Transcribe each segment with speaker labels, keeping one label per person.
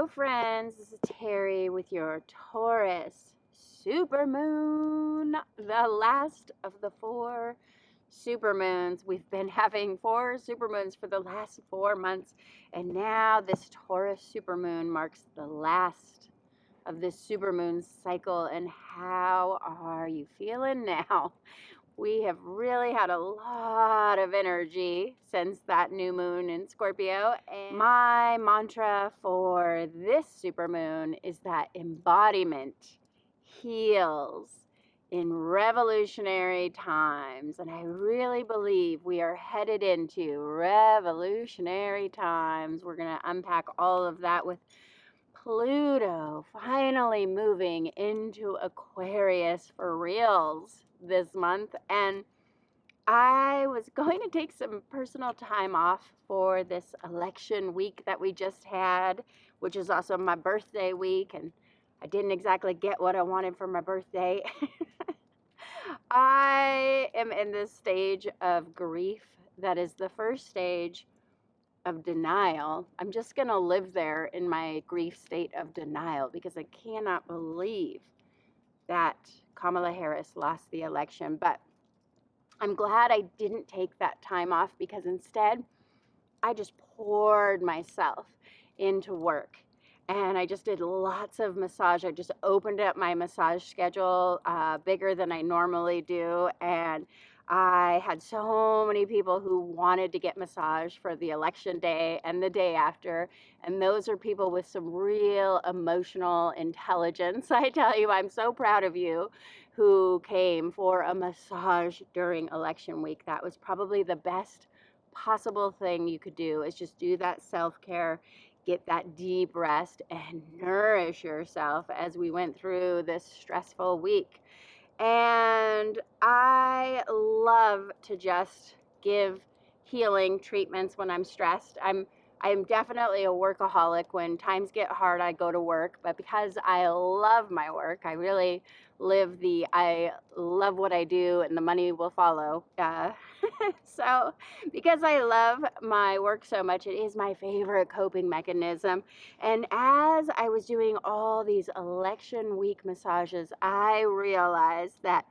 Speaker 1: friends, this is Terry with your Taurus Supermoon, the last of the 4 supermoons. We've been having 4 supermoons for the last 4 months, and now this Taurus supermoon marks the last of this supermoon cycle. And how are you feeling now? We have really had a lot of energy since that new moon in Scorpio. And my mantra for this supermoon is that embodiment heals in revolutionary times. And I really believe we are headed into revolutionary times. We're going to unpack all of that with Pluto finally moving into Aquarius for reals this month. And I was going to take some personal time off for this election week that we just had, which is also my birthday week, and I didn't exactly get what I wanted for my birthday. I am in this stage of grief that is the first stage of denial. I'm just going to live there in my grief state of denial because I cannot believe that Kamala Harris lost the election. But I'm glad I didn't take that time off, because instead I just poured myself into work. And I just did lots of massage. I just opened up my massage schedule bigger than I normally do. And I had so many people who wanted to get massage for the election day and the day after. And those are people with some real emotional intelligence. I tell you, I'm so proud of you who came for a massage during election week. That was probably the best possible thing you could do, is just do that self-care, get that deep rest, and nourish yourself as we went through this stressful week. And I love to just give healing treatments when I'm stressed. I'm definitely a workaholic. When times get hard, I go to work. But because I love my work, I really live I love what I do, and the money will follow. So because I love my work so much, it is my favorite coping mechanism. And as I was doing all these election week massages, I realized that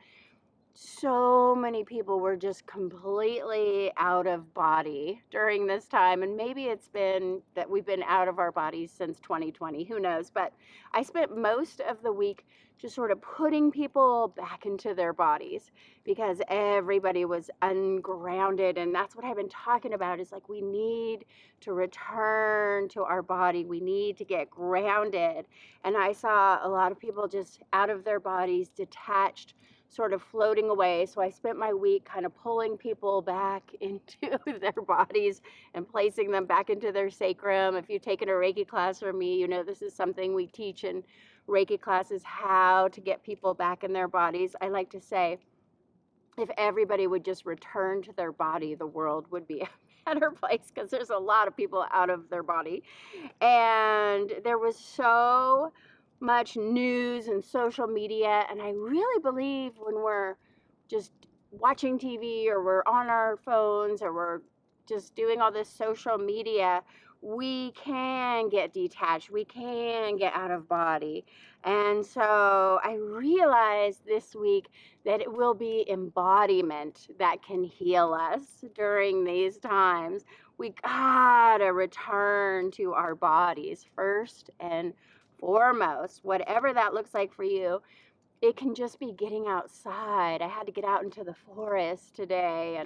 Speaker 1: so many people were just completely out of body during this time. And maybe it's been that we've been out of our bodies since 2020, who knows? But I spent most of the week just sort of putting people back into their bodies, because everybody was ungrounded. And that's what I've been talking about, is like, we need to return to our body. We need to get grounded. And I saw a lot of people just out of their bodies, detached, sort of floating away. So I spent my week kind of pulling people back into their bodies and placing them back into their sacrum. If you've taken a Reiki class from me, you know this is something we teach in Reiki classes, how to get people back in their bodies. I like to say, if everybody would just return to their body, the world would be a better place, because there's a lot of people out of their body. And there was so much news and social media, and I really believe when we're just watching TV, or we're on our phones, or we're just doing all this social media, we can get detached, we can get out of body. And so I realized this week that it will be embodiment that can heal us during these times. We gotta return to our bodies first and foremost, whatever that looks like for you. It can just be getting outside. I had to get out into the forest today,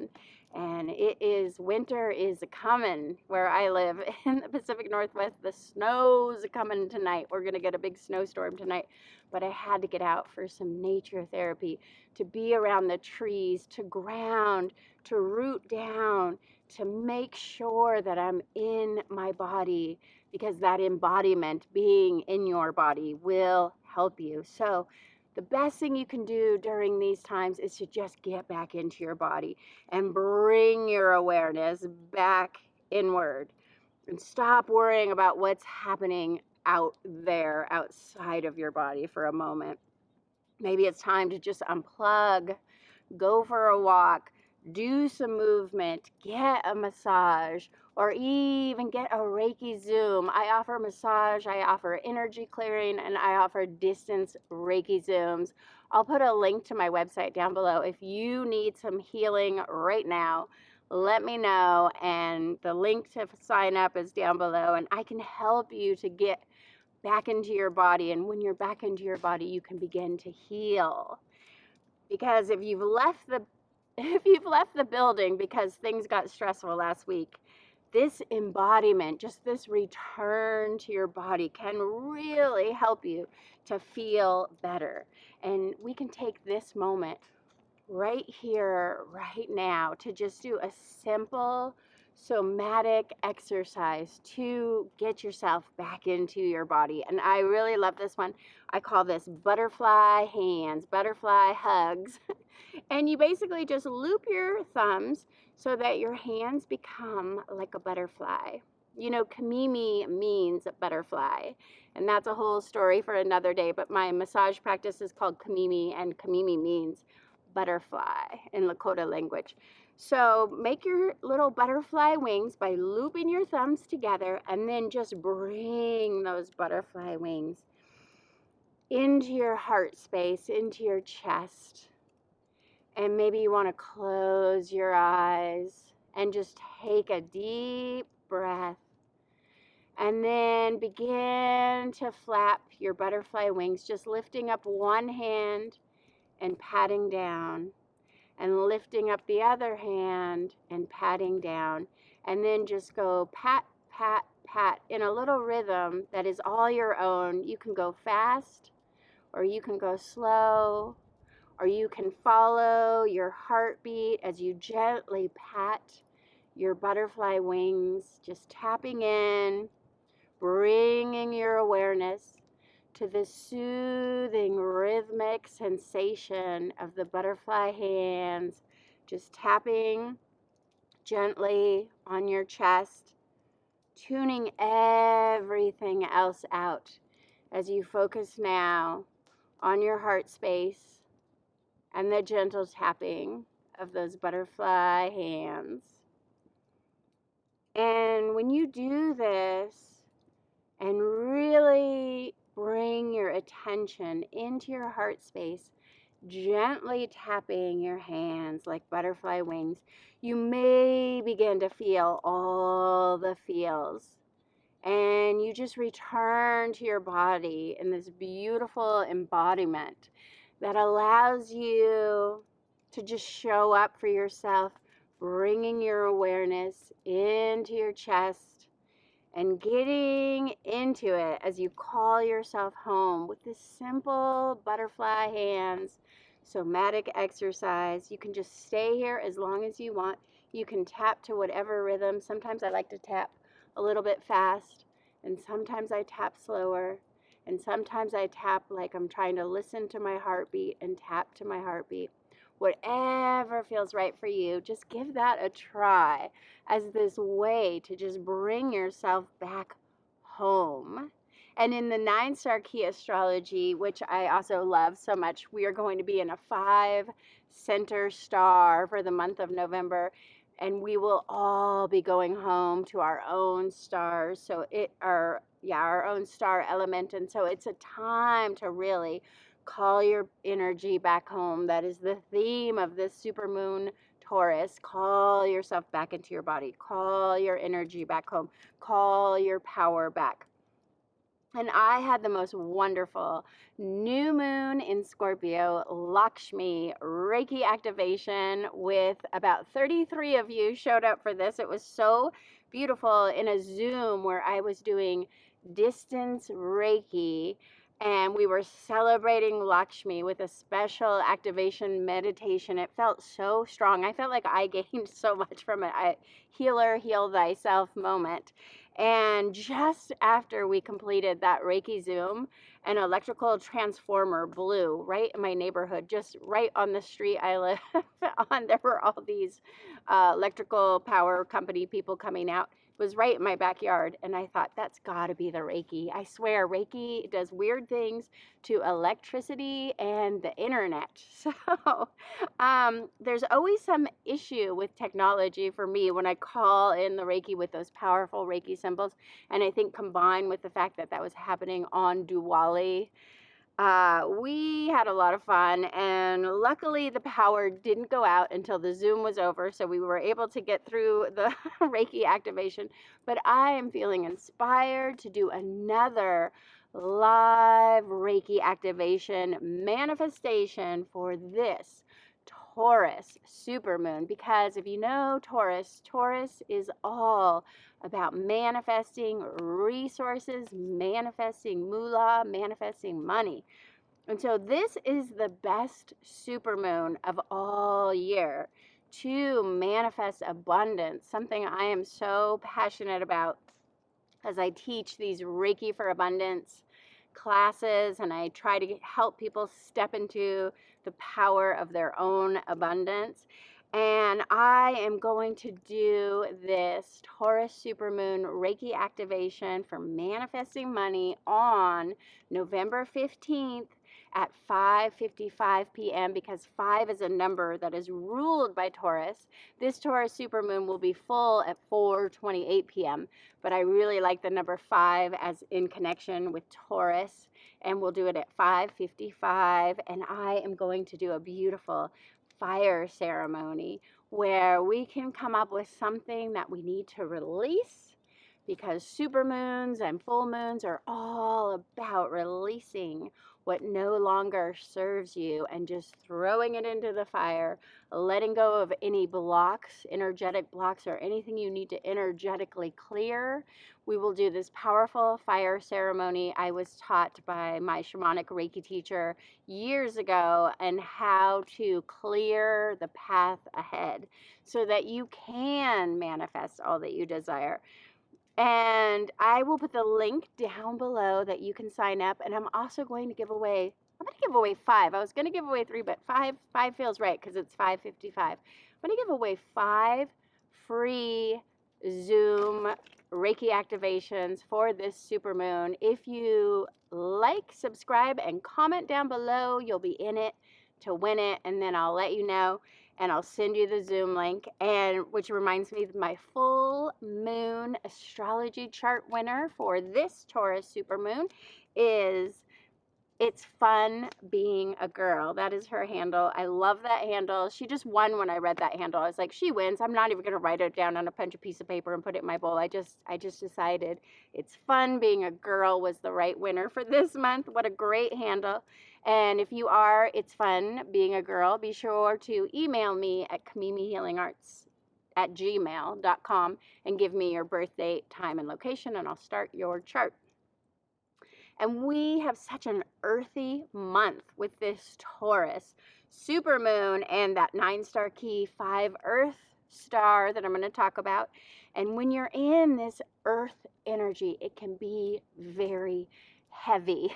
Speaker 1: and it is, winter is coming where I live in the Pacific Northwest. The snow's coming tonight. We're going to get a big snowstorm tonight. But I had to get out for some nature therapy, to be around the trees, to ground, to root down, to make sure that I'm in my body, because that embodiment, being in your body, will help you. So the best thing you can do during these times is to just get back into your body and bring your awareness back inward, and stop worrying about what's happening out there outside of your body for a moment. Maybe it's time to just unplug, go for a walk, do some movement, get a massage, or even get a Reiki Zoom. I offer massage, I offer energy clearing, and I offer distance Reiki Zooms. I'll put a link to my website down below. If you need some healing right now, let me know, and the link to sign up is down below, and I can help you to get back into your body. And when you're back into your body, you can begin to heal. Because if you've left the building because things got stressful last week, this embodiment, just this return to your body, can really help you to feel better. And we can take this moment right here, right now, to just do a simple somatic exercise to get yourself back into your body. And I really love this one. I call this butterfly hands, butterfly hugs. And you basically just loop your thumbs so that your hands become like a butterfly. You know, kamimi means butterfly, and that's a whole story for another day, but my massage practice is called kamimi, and kamimi means butterfly in Lakota language. So make your little butterfly wings by looping your thumbs together, and then just bring those butterfly wings into your heart space, into your chest. And maybe you want to close your eyes and just take a deep breath. And then begin to flap your butterfly wings, just lifting up one hand and patting down, and lifting up the other hand and patting down. And then just go pat, pat, pat in a little rhythm that is all your own. You can go fast, or you can go slow, or you can follow your heartbeat as you gently pat your butterfly wings, just tapping in, bringing your awareness to the soothing rhythmic sensation of the butterfly hands, just tapping gently on your chest, tuning everything else out as you focus now on your heart space and the gentle tapping of those butterfly hands. And when you do this and really bring your attention into your heart space, gently tapping your hands like butterfly wings, you may begin to feel all the feels. And you just return to your body in this beautiful embodiment that allows you to just show up for yourself, bringing your awareness into your chest and getting into it as you call yourself home with this simple butterfly hands somatic exercise. You can just stay here as long as you want. You can tap to whatever rhythm. Sometimes I like to tap a little bit fast, and sometimes I tap slower, and sometimes I tap like I'm trying to listen to my heartbeat and tap to my heartbeat. Whatever feels right for you, just give that a try as this way to just bring yourself back home. And in the 9-star key astrology, which I also love so much, we are going to be in a 5 center star for the month of November. And we will all be going home to our own stars. So our own star element. And so it's a time to really call your energy back home. That is the theme of this supermoon Taurus. Call yourself back into your body. Call your energy back home. Call your power back. And I had the most wonderful new moon in Scorpio, Lakshmi Reiki activation with about 33 of you showed up for this. It was so beautiful in a Zoom where I was doing distance Reiki, and we were celebrating Lakshmi with a special activation meditation. It felt so strong. I felt like I gained so much from it. Healer, heal thyself moment. And just after we completed that Reiki Zoom, an electrical transformer blew right in my neighborhood, just right on the street I live on. There were all these electrical power company people coming out. was right in my backyard. And I thought, that's got to be the Reiki. I swear, Reiki does weird things to electricity and the internet. So there's always some issue with technology for me when I call in the Reiki with those powerful Reiki symbols. And I think combined with the fact that that was happening on Diwali, we had a lot of fun, and luckily the power didn't go out until the Zoom was over, so we were able to get through the Reiki activation. But I am feeling inspired to do another live Reiki activation manifestation for this Taurus supermoon, because if you know Taurus, Taurus is all about manifesting resources, manifesting moolah, manifesting money. And so this is the best supermoon of all year to manifest abundance, something I am so passionate about as I teach these Reiki for Abundance classes, and I try to help people step into the power of their own abundance. And I am going to do this Taurus Supermoon Reiki activation for manifesting money on November 15th at 5:55 p.m. because 5 is a number that is ruled by Taurus. This Taurus Supermoon will be full at 4:28 p.m., but I really like the number 5 as in connection with Taurus, and we'll do it at 5:55. And I am going to do a beautiful fire ceremony where we can come up with something that we need to release, because supermoons and full moons are all about releasing what no longer serves you and just throwing it into the fire, letting go of any blocks, energetic blocks, or anything you need to energetically clear. We will do this powerful fire ceremony I was taught by my shamanic Reiki teacher years ago, and how to clear the path ahead so that you can manifest all that you desire. And I will put the link down below that you can sign up. And I'm also going to give away, I'm going to give away 5. I was going to give away 3, but 5 feels right because it's 5:55. I'm going to give away 5 free Zoom Reiki activations for this supermoon. If you like, subscribe, and comment down below, you'll be in it to win it. And then I'll let you know, and I'll send you the Zoom link. And which reminds me, my full moon astrology chart winner for this Taurus supermoon is It's Fun Being a Girl. That is her handle. I love that handle. She just won when I read that handle. I was like, she wins. I'm not even going to write it down on a piece of paper and put it in my bowl. I just decided It's Fun Being a Girl was the right winner for this month. What a great handle. And if you are It's Fun Being a Girl, be sure to email me at kamimihealingarts@gmail.com and give me your birth date, time, and location, and I'll start your chart. And we have such an earthy month with this Taurus supermoon and that 9-star key 5 earth star that I'm going to talk about. And when you're in this earth energy, it can be very heavy.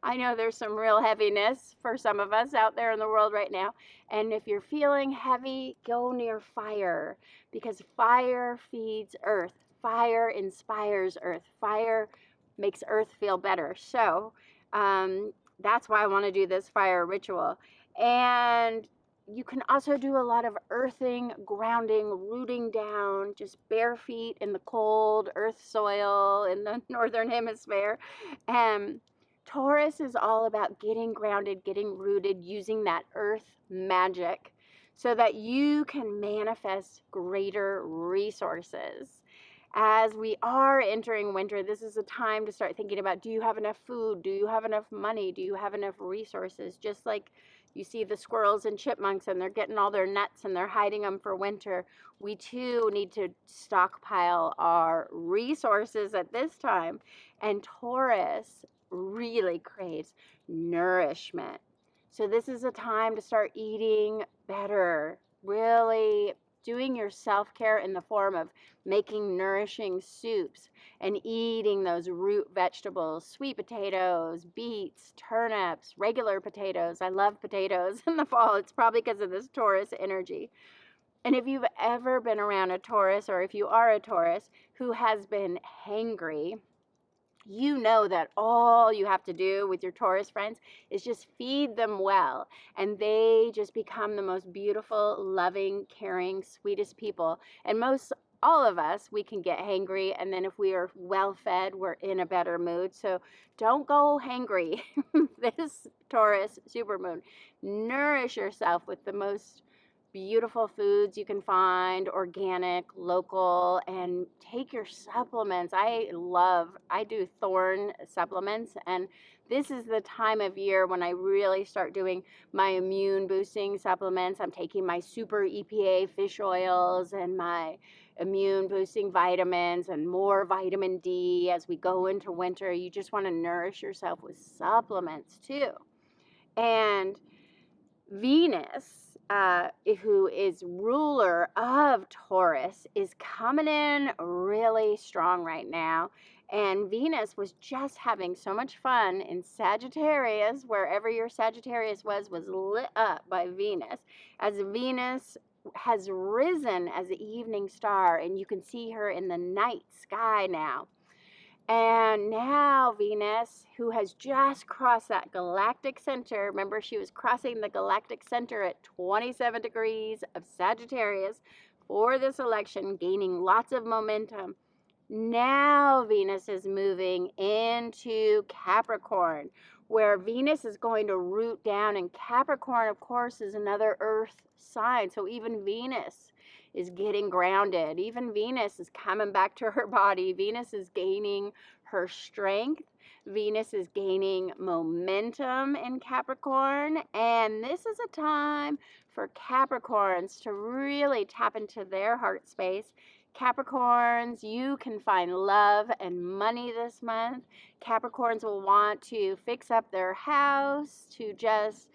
Speaker 1: I know there's some real heaviness for some of us out there in the world right now. And if you're feeling heavy, go near fire, because fire feeds earth. Fire inspires earth. Fire makes earth feel better. So that's why I want to do this fire ritual. And you can also do a lot of earthing, grounding, rooting down, just bare feet in the cold earth soil in the northern hemisphere. Taurus is all about getting grounded, getting rooted, using that earth magic so that you can manifest greater resources. As we are entering winter, this is a time to start thinking about, do you have enough food? Do you have enough money? Do you have enough resources? Just like you see the squirrels and chipmunks, and they're getting all their nuts and they're hiding them for winter. We too need to stockpile our resources at this time. And Taurus really craves nourishment. So this is a time to start eating better, really doing your self-care in the form of making nourishing soups and eating those root vegetables, sweet potatoes, beets, turnips, regular potatoes. I love potatoes in the fall. It's probably because of this Taurus energy. And if you've ever been around a Taurus, or if you are a Taurus who has been hangry, you know that all you have to do with your Taurus friends is just feed them well, and they just become the most beautiful, loving, caring, sweetest people. And most all of us, we can get hangry, and then if we are well fed, we're in a better mood. So don't go hangry this Taurus supermoon. Nourish yourself with the most beautiful foods you can find, organic, local, and take your supplements. I do thorn supplements, and this is the time of year when I really start doing my immune boosting supplements. I'm taking my super EPA fish oils and my immune boosting vitamins and more vitamin D as we go into winter. You just want to nourish yourself with supplements too. And Venus, who is ruler of Taurus, is coming in really strong right now. And Venus was just having so much fun in Sagittarius. Wherever your Sagittarius was lit up by Venus, as Venus has risen as the evening star, and you can see her in the night sky now. And now Venus, who has just crossed that galactic center, remember she was crossing the galactic center at 27 degrees of Sagittarius for this election, gaining lots of momentum. Now Venus is moving into Capricorn, where Venus is going to root down. And Capricorn, of course, is another earth sign. So even Venus is getting grounded. Even Venus is coming back to her body. Venus is gaining her strength. Venus is gaining momentum in Capricorn. And this is a time for Capricorns to really tap into their heart space. Capricorns, you can find love and money this month. Capricorns will want to fix up their house, to just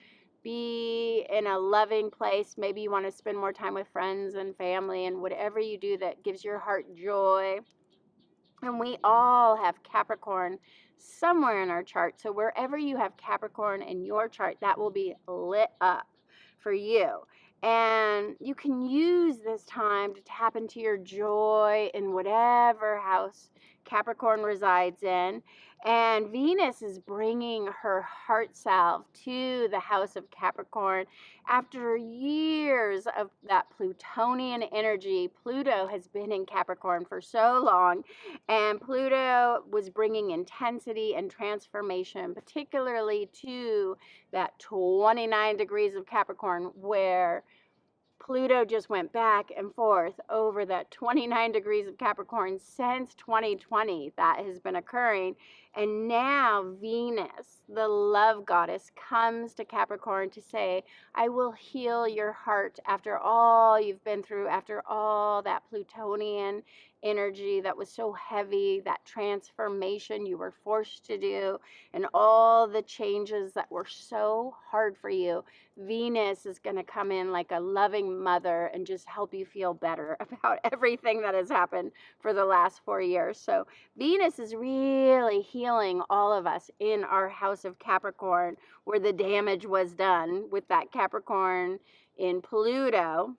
Speaker 1: be in a loving place. Maybe you want to spend more time with friends and family, and whatever you do that gives your heart joy. And we all have Capricorn somewhere in our chart. So wherever you have Capricorn in your chart, that will be lit up for you. And you can use this time to tap into your joy in whatever house Capricorn resides in. And Venus is bringing her heart salve to the house of Capricorn. After years of that Plutonian energy, Pluto has been in Capricorn for so long. And Pluto was bringing intensity and transformation, particularly to that 29 degrees of Capricorn, where Pluto just went back and forth over that 29 degrees of Capricorn since 2020. That has been occurring. And now Venus, the love goddess, comes to Capricorn to say, I will heal your heart after all you've been through, after all that Plutonian energy that was so heavy, that transformation you were forced to do, and all the changes that were so hard for you. Venus is going to come in like a loving mother and just help you feel better about everything that has happened for the last 4 years. So Venus is really healing all of us in our house of Capricorn, where the damage was done with that Capricorn in Pluto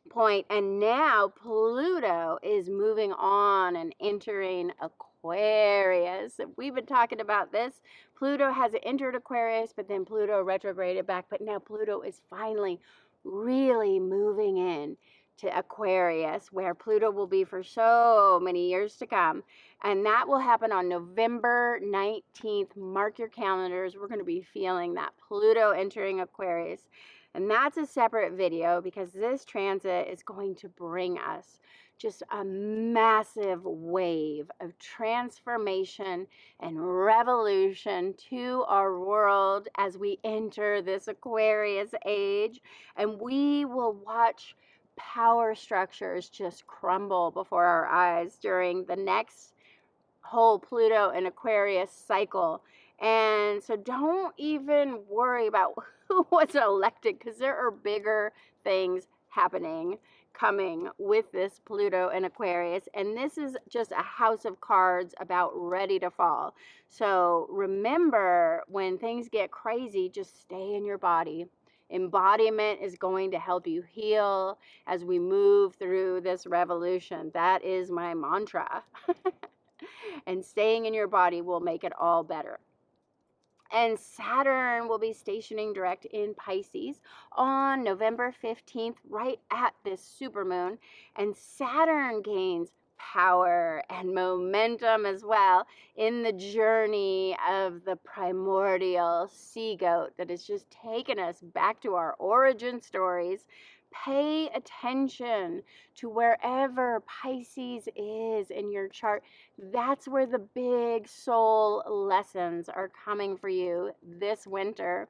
Speaker 1: point. And now Pluto is moving on and entering Aquarius. We've been talking about this. Pluto has entered Aquarius, but then Pluto retrograded back. But now Pluto is finally really moving in to Aquarius, where Pluto will be for so many years to come. And that will happen on November 19th. Mark your calendars. We're going to be feeling that Pluto entering Aquarius. And that's a separate video, because this transit is going to bring us just a massive wave of transformation and revolution to our world as we enter this Aquarius age. And we will watch power structures just crumble before our eyes during the next whole Pluto and Aquarius cycle. And so don't even worry about who was elected, because there are bigger things coming with this Pluto and Aquarius. And this is just a house of cards about ready to fall. So remember, when things get crazy, just stay in your body. Embodiment is going to help you heal as we move through this revolution. That is my mantra. And staying in your body will make it all better. And Saturn will be stationing direct in Pisces on November 15th, right at this supermoon. And Saturn gains power and momentum as well in the journey of the primordial sea goat that has just taken us back to our origin stories. Pay attention to wherever Pisces is in your chart. That's where the big soul lessons are coming for you this winter.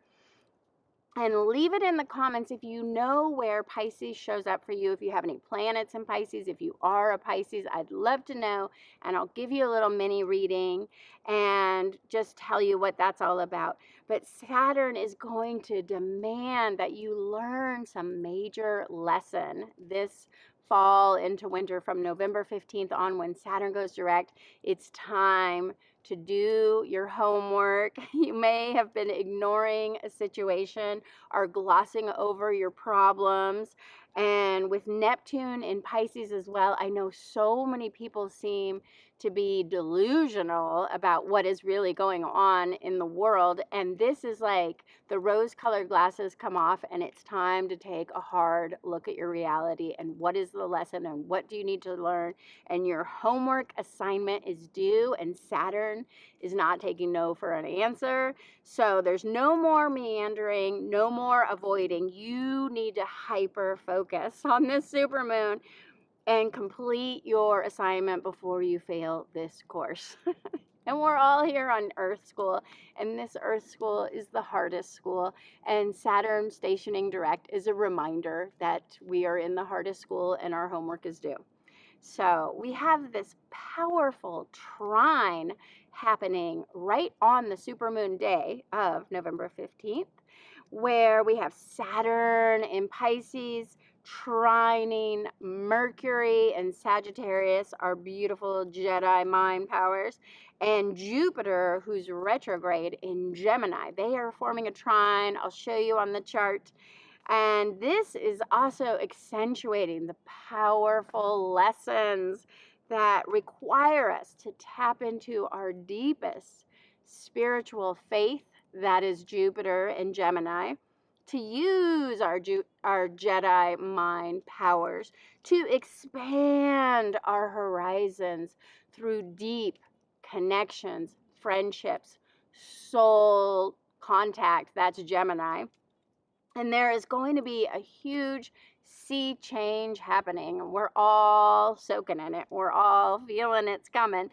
Speaker 1: And leave it in the comments if you know where Pisces shows up for you, if you have any planets in Pisces, if you are a Pisces, I'd love to know. And I'll give you a little mini reading and just tell you what that's all about. But Saturn is going to demand that you learn some major lesson this fall into winter from November 15th on when Saturn goes direct. It's time to do your homework. You may have been ignoring a situation or glossing over your problems. And with Neptune in Pisces as well, I know so many people seem to be delusional about what is really going on in the world. And this is like the rose-colored glasses come off, and it's time to take a hard look at your reality and what is the lesson and what do you need to learn. And your homework assignment is due, and Saturn is not taking no for an answer. So there's no more meandering, no more avoiding. You need to hyper focus on this supermoon and complete your assignment before you fail this course. And we're all here on Earth School, and this Earth School is the hardest school. And Saturn stationing direct is a reminder that we are in the hardest school and our homework is due. So we have this powerful trine happening right on the supermoon day of November 15th, where we have Saturn in Pisces trining Mercury and Sagittarius, our beautiful Jedi mind powers, and Jupiter, who's retrograde in Gemini. They are forming a trine. I'll show you on the chart. And this is also accentuating the powerful lessons that require us to tap into our deepest spiritual faith, that is Jupiter and Gemini, to use our Jedi mind powers to expand our horizons through deep connections, friendships, soul contact, that's Gemini. And there is going to be a huge sea change happening. We're all soaking in it. We're all feeling it's coming.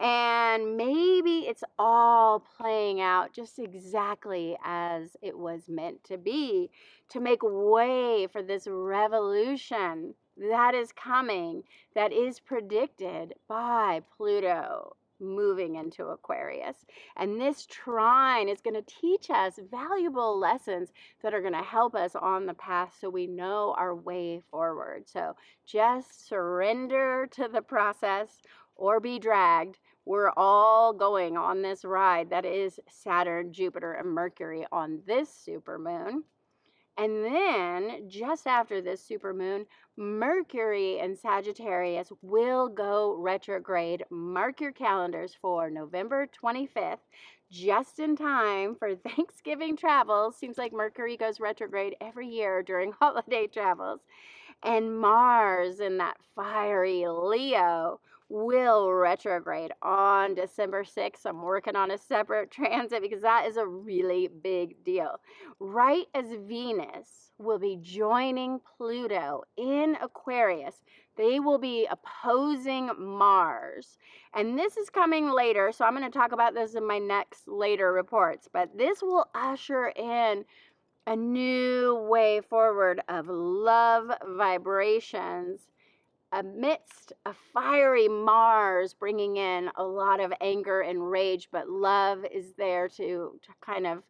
Speaker 1: And maybe it's all playing out just exactly as it was meant to be, to make way for this revolution that is coming, that is predicted by Pluto moving into Aquarius. And this trine is going to teach us valuable lessons that are going to help us on the path so we know our way forward. So just surrender to the process or be dragged. We're all going on this ride that is Saturn, Jupiter, and Mercury on this supermoon. And then just after this supermoon, Mercury and Sagittarius will go retrograde. Mark your calendars for November 25th, just in time for Thanksgiving travels. Seems like Mercury goes retrograde every year during holiday travels. And Mars in that fiery Leo will retrograde on December 6th. I'm working on a separate transit because that is a really big deal. Right as Venus will be joining Pluto in Aquarius, they will be opposing Mars. And this is coming later, so I'm going to talk about this in my next later reports. But this will usher in a new way forward of love vibrations amidst a fiery Mars bringing in a lot of anger and rage, but love is there to kind of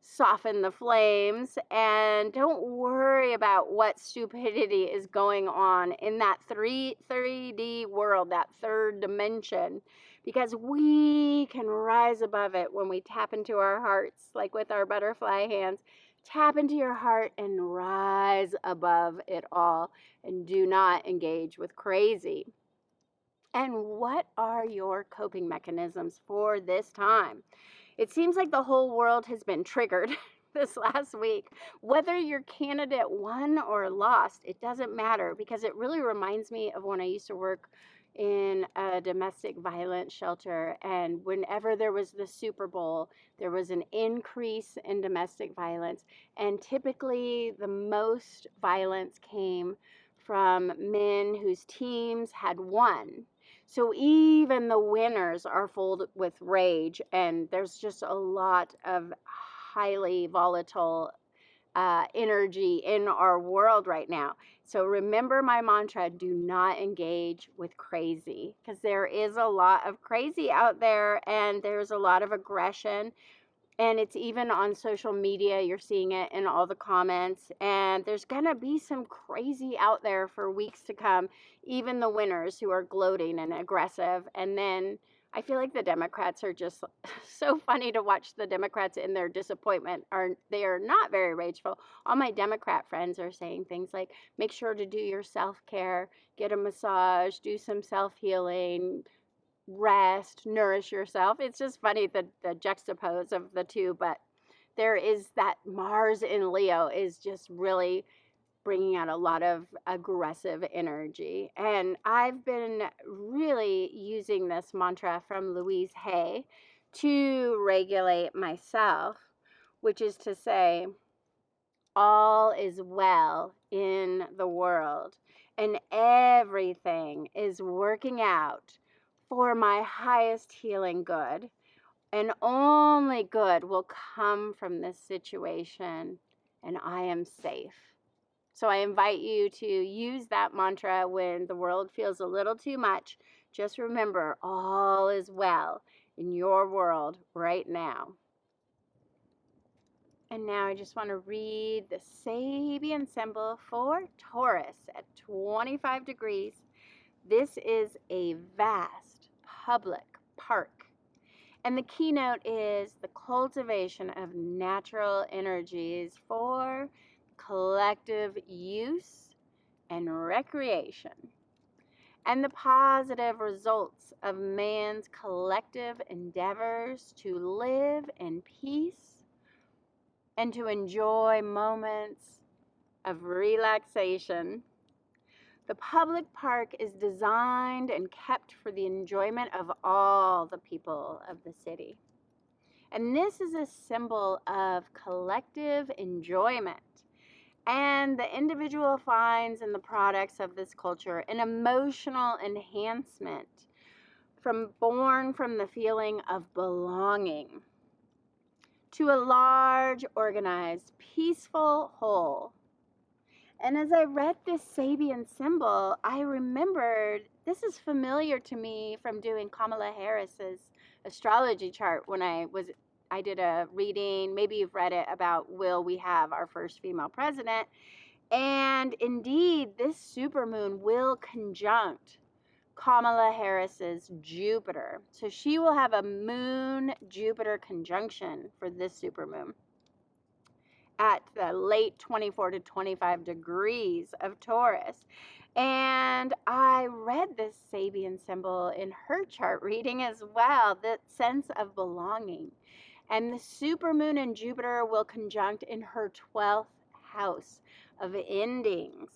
Speaker 1: soften the flames. And don't worry about what stupidity is going on in that 3D world, that third dimension, because we can rise above it when we tap into our hearts, like with our butterfly hands, Tap into your heart and rise above it all, and do not engage with crazy. And what are your coping mechanisms for this time? It seems like the whole world has been triggered this last week. Whether your candidate won or lost, it doesn't matter, because it really reminds me of when I used to work in a domestic violence shelter. And whenever there was the Super Bowl, there was an increase in domestic violence. And typically, the most violence came from men whose teams had won. So even the winners are filled with rage, and there's just a lot of highly volatile energy in our world right now. So remember my mantra: do not engage with crazy, because there is a lot of crazy out there, and there's a lot of aggression. And it's even on social media. You're seeing it in all the comments. And there's going to be some crazy out there for weeks to come, even the winners who are gloating and aggressive. And then I feel like the Democrats are just so funny to watch. The Democrats in their disappointment they are not very rageful. All my Democrat friends are saying things like, make sure to do your self-care, get a massage, do some self-healing, rest, nourish yourself. It's just funny, the juxtapose of the two. But there is that Mars in Leo is just really bringing out a lot of aggressive energy. And I've been really using this mantra from Louise Hay to regulate myself, which is to say, all is well in the world, and everything is working out for my highest healing good, and only good will come from this situation, and I am safe. So I invite you to use that mantra when the world feels a little too much. Just remember, all is well in your world right now. And now I just want to read the Sabian symbol for Taurus at 25 degrees. This is a vast public park. And the keynote is the cultivation of natural energies for collective use and recreation, and the positive results of man's collective endeavors to live in peace and to enjoy moments of relaxation. The public park is designed and kept for the enjoyment of all the people of the city. And this is a symbol of collective enjoyment. And the individual finds in the products of this culture an emotional enhancement born from the feeling of belonging to a large, organized, peaceful whole. And as I read this Sabian symbol, I remembered this is familiar to me from doing Kamala Harris's astrology chart when I did a reading. Maybe you've read it, about will we have our first female president? And indeed, this supermoon will conjunct Kamala Harris's Jupiter. So she will have a moon-Jupiter conjunction for this supermoon at the late 24 to 25 degrees of Taurus. And I read this Sabian symbol in her chart reading as well, that sense of belonging. And the supermoon and Jupiter will conjunct in her 12th house of endings.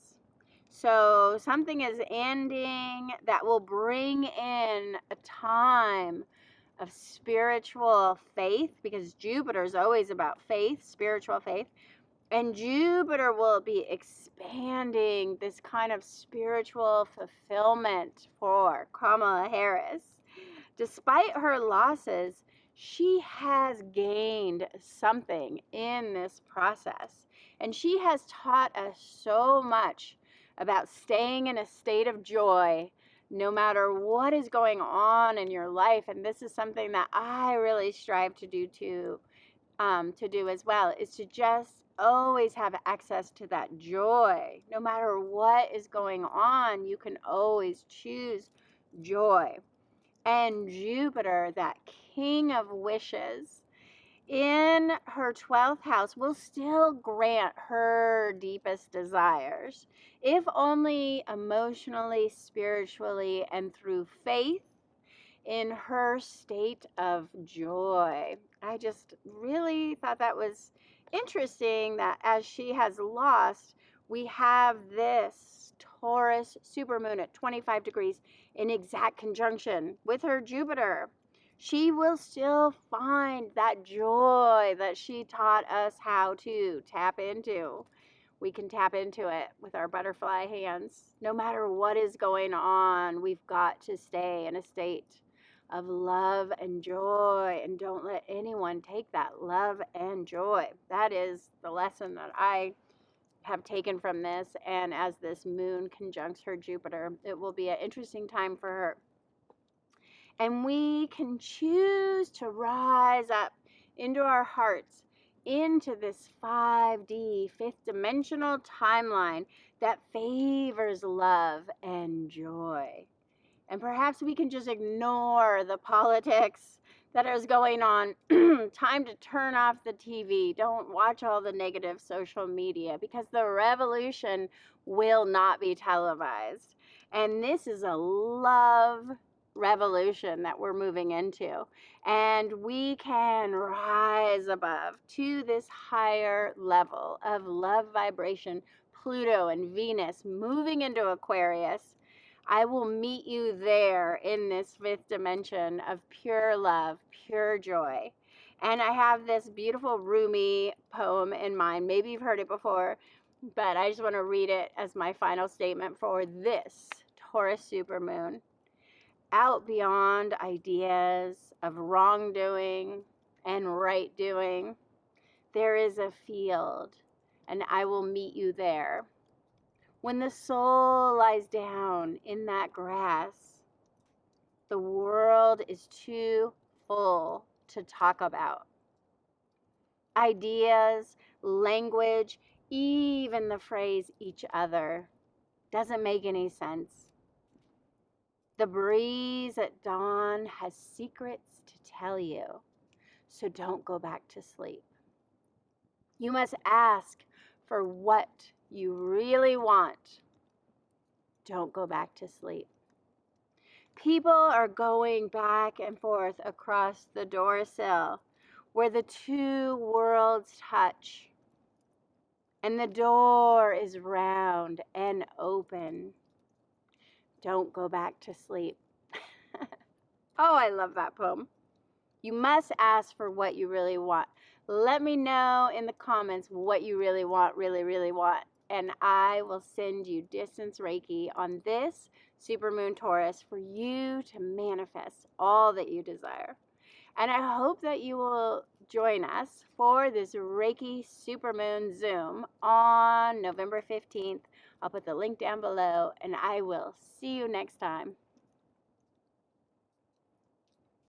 Speaker 1: So something is ending that will bring in a time of spiritual faith, because Jupiter is always about faith, spiritual faith. And Jupiter will be expanding this kind of spiritual fulfillment for Kamala Harris. Despite her losses, she has gained something in this process. And she has taught us so much about staying in a state of joy no matter what is going on in your life. And this is something that I really strive to do as well, is to just always have access to that joy. No matter what is going on, you can always choose joy. And Jupiter, that king of wishes, in her 12th house will still grant her deepest desires, if only emotionally, spiritually, and through faith in her state of joy. I just really thought that was interesting that as she has lost, we have this Taurus supermoon at 25 degrees in exact conjunction with her Jupiter. She will still find that joy that she taught us how to tap into. We can tap into it with our butterfly hands. No matter what is going on, we've got to stay in a state of love and joy, and don't let anyone take that love and joy. That is the lesson that I have taken from this. And as this moon conjuncts her Jupiter, it will be an interesting time for her. And we can choose to rise up into our hearts, into this 5D, fifth dimensional timeline that favors love and joy. And perhaps we can just ignore the politics that is going on. Time to turn off the TV. Don't watch all the negative social media, because the revolution will not be televised. And this is a love revolution that we're moving into. And we can rise above to this higher level of love vibration. Pluto and Venus moving into Aquarius. I will meet you there in this fifth dimension of pure love, pure joy. And I have this beautiful Rumi poem in mind. Maybe you've heard it before, but I just want to read it as my final statement for this Taurus supermoon. Out beyond ideas of wrongdoing and right doing, there is a field, and I will meet you there. When the soul lies down in that grass, the world is too full to talk about. Ideas, language, even the phrase each other doesn't make any sense. The breeze at dawn has secrets to tell you, so don't go back to sleep. You must ask for what you really want. Don't go back to sleep. People are going back and forth across the door sill where the two worlds touch, and the door is round and open. Don't go back to sleep. Oh, I love that poem. You must ask for what you really want. Let me know in the comments what you really want, really want. And I will send you Distance Reiki on this Supermoon Taurus for you to manifest all that you desire. And I hope that you will join us for this Reiki Supermoon Zoom on November 15th. I'll put the link down below, and I will see you next time.